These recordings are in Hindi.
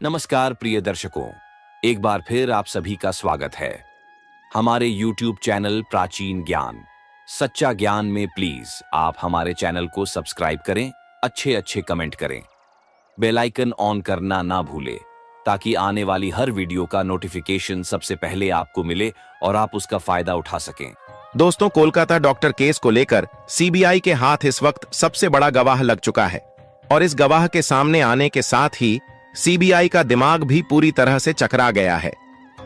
नमस्कार प्रिय दर्शकों, एक बार फिर आप सभी का स्वागत है हमारे YouTube चैनल प्राचीन ज्ञान सच्चा ज्ञान में। प्लीज आप हमारे चैनल को सब्सक्राइब करें, अच्छे कमेंट करें, बेल आइकन ऑन करना ना भूलें ताकि आने वाली हर वीडियो का नोटिफिकेशन सबसे पहले आपको मिले और आप उसका फायदा उठा सकें। दोस्तों, कोलकाता डॉक्टर केस को लेकर सीबीआई के हाथ इस वक्त सबसे बड़ा गवाह लग चुका है और इस गवाह के सामने आने के साथ ही सीबीआई का दिमाग भी पूरी तरह से चकरा गया है।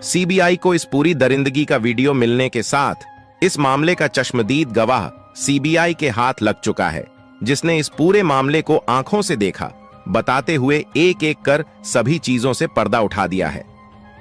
सीबीआई को इस पूरी दरिंदगी का वीडियो मिलने के साथ इस मामले का चश्मदीद गवाह सीबीआई के हाथ लग चुका है, जिसने इस पूरे मामले को आंखों से देखा, बताते हुए एक एक कर सभी चीजों से पर्दा उठा दिया है।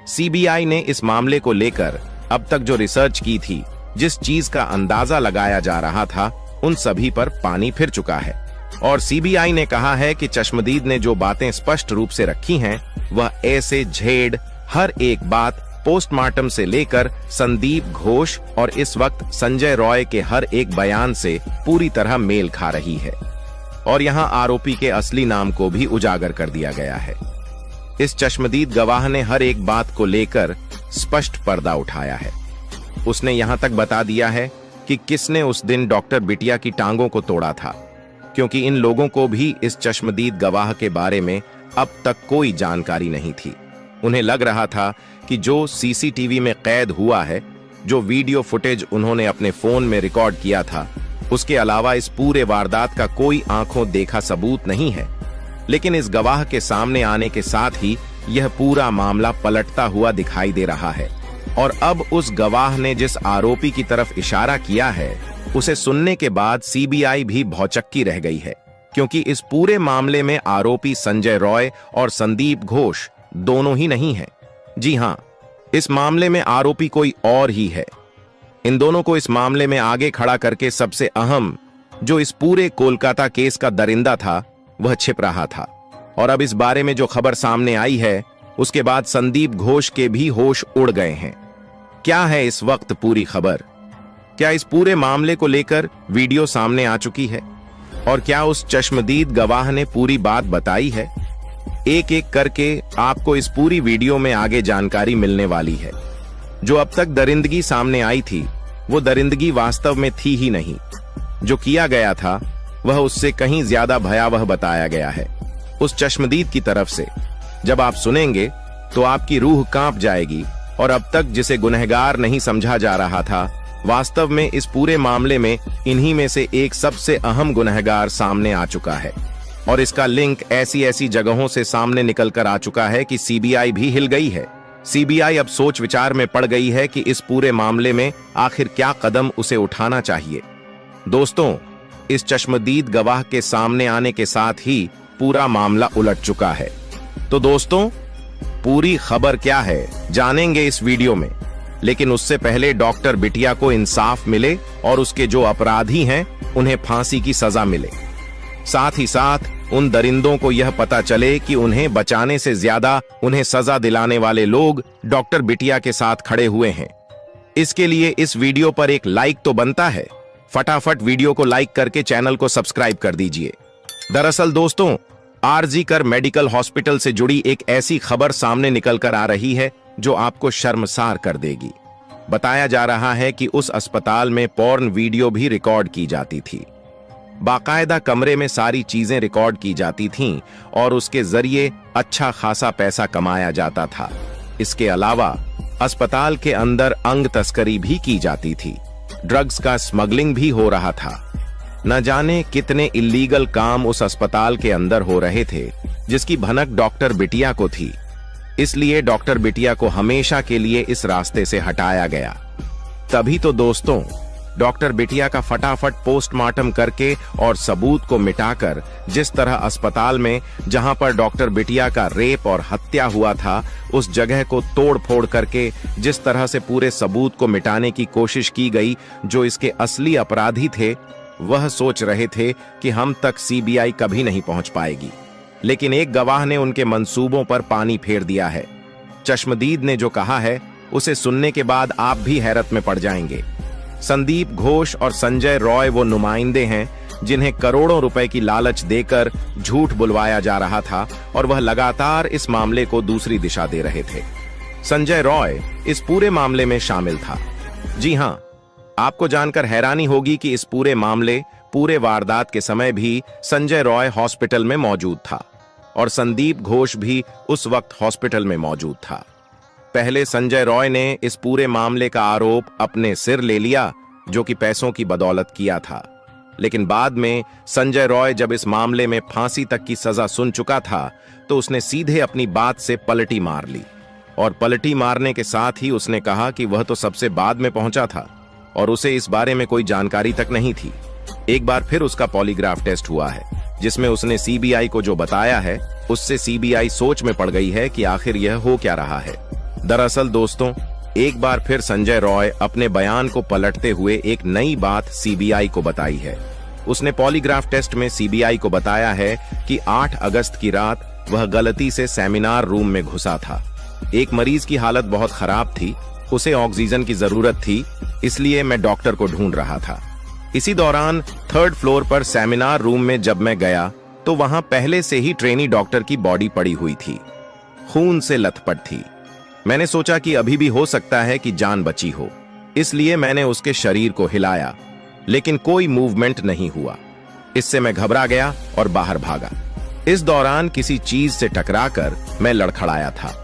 सीबीआई ने इस मामले को लेकर अब तक जो रिसर्च की थी, जिस चीज का अंदाजा लगाया जा रहा था, उन सभी पर पानी फिर चुका है और सीबीआई ने कहा है कि चश्मदीद ने जो बातें स्पष्ट रूप से रखी हैं, वह ऐसे झेड़ हर एक बात पोस्टमार्टम से लेकर संदीप घोष और इस वक्त संजय रॉय के हर एक बयान से पूरी तरह मेल खा रही है और यहां आरोपी के असली नाम को भी उजागर कर दिया गया है। इस चश्मदीद गवाह ने हर एक बात को लेकर स्पष्ट पर्दा उठाया है। उसने यहां तक बता दिया है कि किसने उस दिन डॉक्टर बिटिया की टांगों को तोड़ा था, क्योंकि इन लोगों को भी इस चश्मदीद गवाह के बारे में अब तक कोई जानकारी नहीं थी। उन्हें लग रहा था कि जो सीसीटीवी में कैद हुआ है, जो वीडियो फुटेज उन्होंने अपने फोन में रिकॉर्ड किया था, उसके अलावा इस पूरे वारदात का कोई आंखों देखा सबूत नहीं है। लेकिन इस गवाह के सामने आने के साथ ही यह पूरा मामला पलटता हुआ दिखाई दे रहा है और अब उस गवाह ने जिस आरोपी की तरफ इशारा किया है, उसे सुनने के बाद सीबीआई भी भौचक्की रह गई है, क्योंकि इस पूरे मामले में आरोपी संजय रॉय और संदीप घोष दोनों ही नहीं हैं। जी हां, इस मामले में आरोपी कोई और ही है। इन दोनों को इस मामले में आगे खड़ा करके सबसे अहम जो इस पूरे कोलकाता केस का दरिंदा था, वह छिप रहा था और अब इस बारे में जो खबर सामने आई है, उसके बाद संदीप घोष के भी होश उड़ गए हैं। क्या है इस वक्त पूरी खबर? क्या इस पूरे मामले को लेकर वीडियो सामने आ चुकी है और क्या उस चश्मदीद गवाह ने पूरी बात बताई है? एक एक करके आपको इस पूरी वीडियो में आगे जानकारी मिलने वाली है। जो अब तक दरिंदगी सामने आई थी, वो दरिंदगी वास्तव में थी ही नहीं। जो किया गया था वह उससे कहीं ज्यादा भयावह बताया गया है उस चश्मदीद की तरफ से। जब आप सुनेंगे तो आपकी रूह कांप जाएगी और अब तक जिसे गुनहगार नहीं समझा जा रहा था, वास्तव में इस पूरे मामले में इन्हीं में से एक सबसे अहम गुनहगार सामने आ चुका है और इसका लिंक ऐसी जगहों से सामने निकलकर आ चुका है कि सीबीआई भी हिल गई है। सीबीआई अब सोच विचार में पड़ गई है कि इस पूरे मामले में आखिर क्या कदम उसे उठाना चाहिए। दोस्तों, इस चश्मदीद गवाह के सामने आने के साथ ही पूरा मामला उलट चुका है। तो दोस्तों, पूरी खबर क्या है जानेंगे इस वीडियो में, लेकिन उससे पहले डॉक्टर बिटिया को इंसाफ मिले और उसके जो अपराधी हैं उन्हें फांसी की सजा मिले। साथ ही साथ उन दरिंदों को यह पता चले कि उन्हें बचाने से ज्यादा उन्हें सजा दिलाने वाले लोग डॉक्टर बिटिया के साथ खड़े हुए हैं। इसके लिए इस वीडियो पर एक लाइक तो बनता है। फटाफट वीडियो को लाइक करके चैनल को सब्सक्राइब कर दीजिए। दरअसल दोस्तों, आरजी कर मेडिकल हॉस्पिटल से जुड़ी एक ऐसी खबर सामने निकल कर आ रही है जो आपको शर्मसार कर देगी। बताया जा रहा है कि उस अस्पताल में पॉर्न वीडियो भी रिकॉर्ड की जाती थी। बाकायदा कमरे में सारी चीजें रिकॉर्ड की जाती थीं और उसके जरिए अच्छा खासा पैसा कमाया जाता था। इसके अलावा अस्पताल के अंदर अंग तस्करी भी की जाती थी, ड्रग्स का स्मगलिंग भी हो रहा था। न जाने कितने इल्लीगल काम उस अस्पताल के अंदर हो रहे थे, जिसकी भनक डॉक्टर बिटिया को थी। इसलिए डॉक्टर बिटिया को हमेशा के लिए इस रास्ते से हटाया गया। तभी तो दोस्तों, डॉक्टर बिटिया का फटाफट पोस्टमार्टम करके और सबूत को मिटाकर जिस तरह अस्पताल में जहां पर डॉक्टर बिटिया का रेप और हत्या हुआ था, उस जगह को तोड़ फोड़ करके जिस तरह से पूरे सबूत को मिटाने की कोशिश की गई, जो इसके असली अपराधी थे वह सोच रहे थे कि हम तक सीबीआई कभी नहीं पहुंच पाएगी। लेकिन एक गवाह ने उनके मंसूबों पर पानी फेर दिया है। चश्मदीद ने जो कहा है, उसे सुनने के बाद आप भी हैरत में पड़ जाएंगे। संदीप घोष और संजय रॉय वो नुमाइंदे हैं जिन्हें करोड़ों रुपए की लालच देकर झूठ बुलवाया जा रहा था, और वह लगातार इस मामले को दूसरी दिशा दे रहे थे। संजय रॉय इस पूरे मामले में शामिल था। जी हां, आपको जानकर हैरानी होगी कि इस पूरे वारदात के समय भी संजय रॉय हॉस्पिटल में मौजूद था और संदीप घोष भी उस वक्त हॉस्पिटल में मौजूद था। पहले संजय रॉय ने इस पूरे मामले का आरोप अपने सिर ले लिया, जो कि पैसों की बदौलत किया था, लेकिन बाद में संजय रॉय जब इस मामले में फांसी तक की सजा सुन चुका था तो उसने सीधे अपनी बात से पलटी मार ली, और पलटी मारने के साथ ही उसने कहा कि वह तो सबसे बाद में पहुंचा था और उसे इस बारे में कोई जानकारी तक नहीं थी। एक बार फिर उसका पॉलीग्राफ टेस्ट हुआ है, जिसमें उसने सीबीआई को जो बताया है उससे सीबीआई सोच में पड़ गई है कि आखिर यह हो क्या रहा है। दरअसल दोस्तों, एक बार फिर संजय रॉय अपने बयान को पलटते हुए एक नई बात सीबीआई को बताई है। उसने पॉलीग्राफ टेस्ट में सीबीआई को बताया है कि 8 अगस्त की रात वह गलती से सेमिनार रूम में घुसा था। एक मरीज की हालत बहुत खराब थी, उसे ऑक्सीजन की जरूरत थी, इसलिए मैं डॉक्टर को ढूंढ रहा था। इसी दौरान 3rd फ्लोर पर सेमिनार रूम में जब मैं गया तो वहां पहले से ही ट्रेनी डॉक्टर की बॉडी पड़ी हुई थी, खून से लथपथ थी। मैंने सोचा कि अभी भी हो सकता है कि जान बची हो, इसलिए मैंने उसके शरीर को हिलाया, लेकिन कोई मूवमेंट नहीं हुआ। इससे मैं घबरा गया और बाहर भागा। इस दौरान किसी चीज से टकराकर मैं लड़खड़ाया था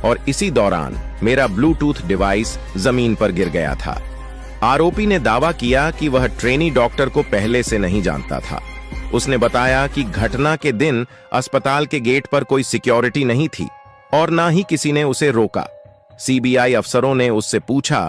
और इसी दौरान मेरा ब्लूटूथ डिवाइस जमीन पर गिर गया था। आरोपी ने दावा किया कि वह ट्रेनी डॉक्टर को पहले से नहीं जानता था। उसने बताया कि घटना के दिन अस्पताल के गेट पर कोई सिक्योरिटी नहीं थी और ना ही किसी ने उसे रोका। सीबीआई अफसरों ने उससे पूछा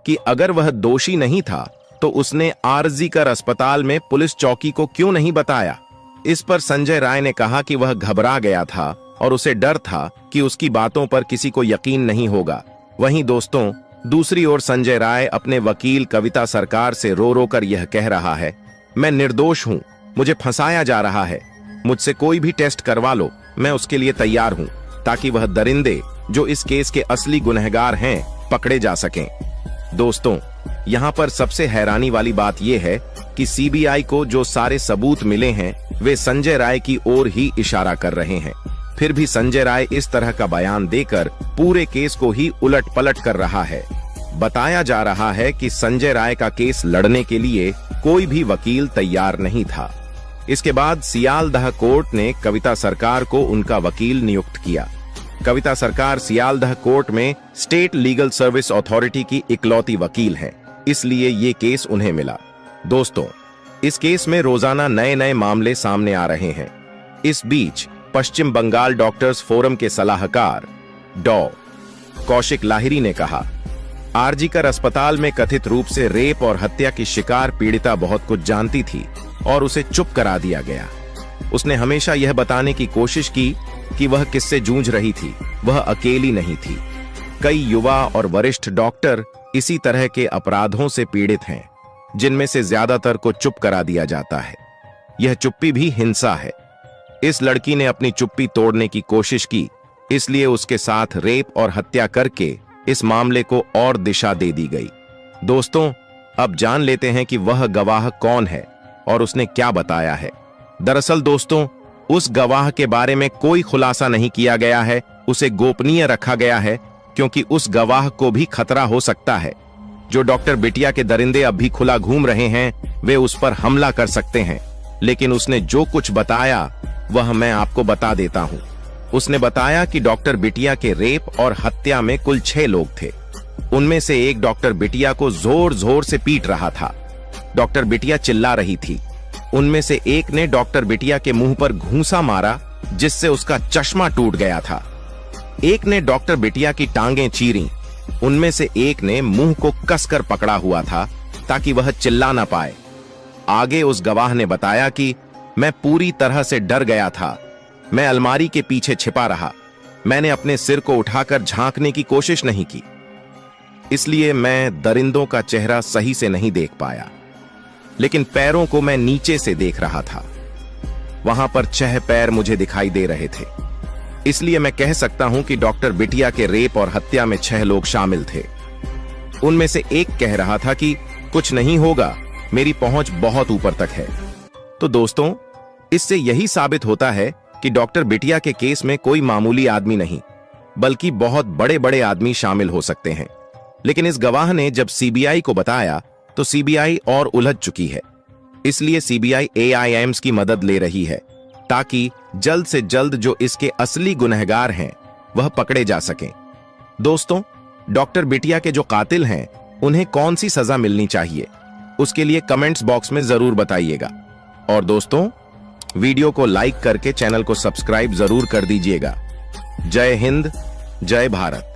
कि अगर वह दोषी नहीं था तो उसने आर्जी कर अस्पताल में पुलिस चौकी को क्यों नहीं बताया। इस पर संजय राय ने कहा कि वह घबरा गया था और उसे डर था कि उसकी बातों पर किसी को यकीन नहीं होगा। वहीं दोस्तों, दूसरी ओर संजय राय अपने वकील कविता सरकार से रो रो कर यह कह रहा है, मैं निर्दोष हूं, मुझे फंसाया जा रहा है, मुझसे कोई भी टेस्ट करवा लो, मैं उसके लिए तैयार हूं, ताकि वह दरिंदे जो इस केस के असली गुनहगार हैं पकड़े जा सकें। दोस्तों, यहां पर सबसे हैरानी वाली बात यह है कि सीबीआई को जो सारे सबूत मिले हैं वे संजय राय की ओर ही इशारा कर रहे हैं। फिर भी संजय राय इस तरह का बयान देकर पूरे केस को ही उलट पलट कर रहा है। बताया जा रहा है कि संजय राय का केस लड़ने के लिए कोई भी वकील तैयार नहीं था। इसके बाद सियालदह कोर्ट ने कविता सरकार को उनका वकील नियुक्त किया। कविता सरकार सियालदह कोर्ट में स्टेट लीगल सर्विस अथॉरिटी की इकलौती वकील है, इसलिए ये केस उन्हें मिला। दोस्तों, इस केस में रोजाना नए नए मामले सामने आ रहे हैं। इस बीच पश्चिम बंगाल डॉक्टर्स फोरम के सलाहकार डॉ. कौशिक लाहिरी ने कहा, आरजीकर अस्पताल में कथित रूप से रेप और हत्या की शिकार पीड़िता बहुत कुछ जानती थी और उसे चुप करा दिया गया। उसने हमेशा यह बताने की कोशिश की कि वह किससे जूझ रही थी, वह अकेली नहीं थी। कई युवा और वरिष्ठ डॉक्टर इसी तरह के अपराधों से पीड़ित हैं, जिनमें से ज्यादातर को चुप करा दिया जाता है। यह चुप्पी भी हिंसा है। इस लड़की ने अपनी चुप्पी तोड़ने की कोशिश की, इसलिए उसके साथ रेप और हत्या करके इस मामले को और दिशा दे दी गई। दोस्तों, अब जान लेते हैं कि वह गवाह कौन है और उसने क्या बताया है। दरअसल दोस्तों, उस गवाह के बारे में कोई खुलासा नहीं किया गया है, उसे गोपनीय रखा गया है, क्योंकि उस गवाह को भी खतरा हो सकता है। जो डॉक्टर बिटिया के दरिंदे अब भी खुला घूम रहे हैं, वे उस पर हमला कर सकते हैं। लेकिन उसने जो कुछ बताया वह मैं आपको बता देता हूं। उसने बताया कि डॉक्टर बिटिया के रेप और हत्या में कुल 6 लोग थे। उनमें से एक डॉक्टर बिटिया को जोर जोर से पीट रहा था। डॉक्टर बिटिया चिल्ला रही थी। उनमें से एक ने डॉक्टर बिटिया के मुंह पर घूंसा मारा, जिससे उसका चश्मा टूट गया था। एक ने डॉक्टर बिटिया की टांगें चीरी। उनमें से एक ने मुंह को कसकर पकड़ा हुआ था ताकि वह चिल्ला ना पाए। आगे उस गवाह ने बताया कि मैं पूरी तरह से डर गया था। मैं अलमारी के पीछे छिपा रहा। मैंने अपने सिर को उठाकर झांकने की कोशिश नहीं की, इसलिए मैं दरिंदों का चेहरा सही से नहीं देख पाया, लेकिन पैरों को मैं नीचे से देख रहा था। वहां पर 6 पैर मुझे दिखाई दे रहे थे, इसलिए मैं कह सकता हूं कि डॉक्टर बिटिया के रेप और हत्या में 6 लोग शामिल थे। उनमें से एक कह रहा था कि कुछ नहीं होगा, मेरी पहुंच बहुत ऊपर तक है। तो दोस्तों, इससे यही साबित होता है कि डॉक्टर बिटिया के केस में कोई मामूली आदमी नहीं, बल्कि बहुत बड़े बड़े आदमी शामिल हो सकते हैं। लेकिन इस गवाह ने जब सीबीआई को बताया तो सीबीआई और उलझ चुकी है। इसलिए सीबीआई एआईएम्स की मदद ले रही है ताकि जल्द से जल्द जो इसके असली गुनहगार हैं वह पकड़े जा सकें। दोस्तों, डॉक्टर बिटिया के जो कातिल हैं उन्हें कौन सी सजा मिलनी चाहिए, उसके लिए कमेंट्स बॉक्स में जरूर बताइएगा। और दोस्तों, वीडियो को लाइक करके चैनल को सब्सक्राइब जरूर कर दीजिएगा। जय हिंद, जय भारत।